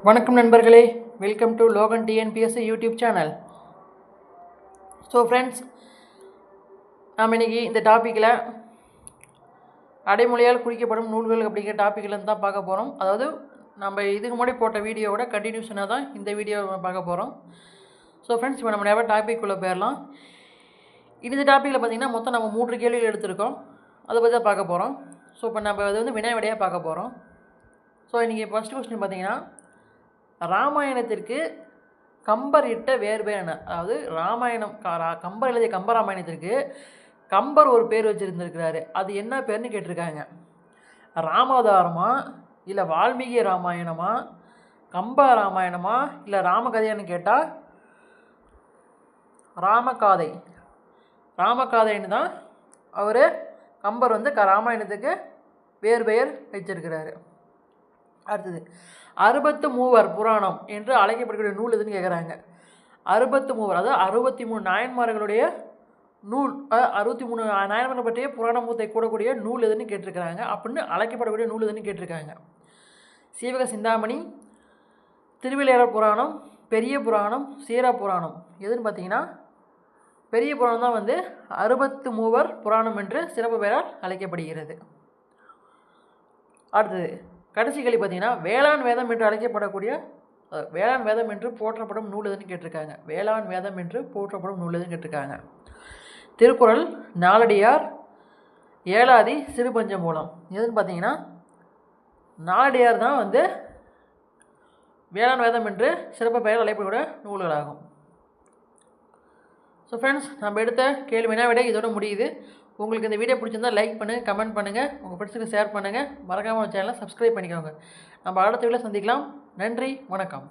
வணக்கம் நண்பர்களே, welcome to Logan TNPSC YouTube channel. So friends, நாம் இன்றைக்கி இந்த டாப்பிக்கில் அடைமொழியால் குறிக்கப்படும் நூல்கள் அப்படிங்கிற டாப்பிக்கில் தான் பார்க்க போகிறோம். அதாவது நம்ம இதுக்கு முன்னாடி போட்ட வீடியோவோட கண்டினியூஷனாக தான் இந்த வீடியோ பார்க்க போகிறோம். ஸோ ஃப்ரெண்ட்ஸ், இப்போ நம்ம நிறைய டாப்பிக்குள்ளே போயிடலாம். இந்த டாப்பிக்கில் பார்த்திங்கன்னா மொத்தம் நம்ம 3 கேள்விகள் எடுத்திருக்கோம். அதை பற்றி தான் பார்க்க போகிறோம். ஸோ இப்போ நம்ம அது வந்து வினா விடையாக பார்க்க போகிறோம். ஸோ இன்றைக்கி ஃபஸ்ட்டு கொஸ்டின் பார்த்திங்கன்னா, ராமாயணத்திற்கு கம்பர் இட்ட வேறுபேர் என்ன? அதாவது ராமாயணம் கம்பர் எழுதிய கம்பராமாயணத்திற்கு கம்பர் ஒரு பேர் வச்சுருந்துருக்கிறாரு. அது என்ன பேர்னு கேட்டிருக்காங்க. ராமாவதாரமா, இல்லை வால்மீகி ராமாயணமா, கம்ப ராமாயணமா, இல்லை ராமகதையான்னு கேட்டால் ராமகாதைன்னு தான் அவர் கம்பர் வந்து ராமாயணத்துக்கு வேறு பெயர் வச்சிருக்கிறாரு. அடுத்தது, 63 புராணம் என்று அழைக்கப்படக்கூடிய நூல் எதுன்னு கேட்குறாங்க. 63, அதாவது 63 நாயன்மார்களுடைய நூல், 63 நாயன்மார்கள் பற்றிய புராணத்தை கூடக்கூடிய நூல் எதுன்னு கேட்டிருக்கிறாங்க. அப்படின்னு அழைக்கப்படக்கூடிய நூல் எதுன்னு கேட்டிருக்காங்க. சீவக சிந்தாமணி, திருவிளையாடல் புராணம், பெரிய புராணம், சீரா புராணம். எதுன்னு பார்த்தீங்கன்னா பெரிய புராணம் தான் வந்து 63 புராணம் என்று சிறப்பு பெயரால் அழைக்கப்படுகிறது. அடுத்தது, கடைசி கேள்வி பார்த்தீங்கன்னா, வேளாண் வேதம் என்று அழைக்கப்படக்கூடிய வேளாண் வேதம் என்று போற்றப்படும் நூல் எதுன்னு கேட்டிருக்காங்க. வேளாண் வேதம் என்று போற்றப்படும் நூல் எதுன்னு கேட்டிருக்காங்க. திருக்குறள், நாலடியார், ஏலாதி, சிறுபஞ்சமூலம். எதுன்னு பார்த்தீங்கன்னா நாலடியார் தான் வந்து வேளாண் வேதம் என்று சிறப்பு பெயர் அழைக்கப்படக்கூடிய நூல்களாகும். ஸோ ஃப்ரெண்ட்ஸ், நம்ம எடுத்த கேள்வி வினா விடை இதோட முடியுது. உங்களுக்கு இந்த வீடியோ பிடிச்சிருந்தால் லைக் பண்ணுங்கள், கமெண்ட் பண்ணுங்கள், உங்கள் ஃப்ரெண்ட்ஸுக்கு ஷேர் பண்ணுங்கள், மறக்காமல் சேனலை சப்ஸ்கிரைப் பண்ணிக்கோங்க. நம்ம அடுத்த வீடியோவில் சந்திக்கலாம். நன்றி, வணக்கம்.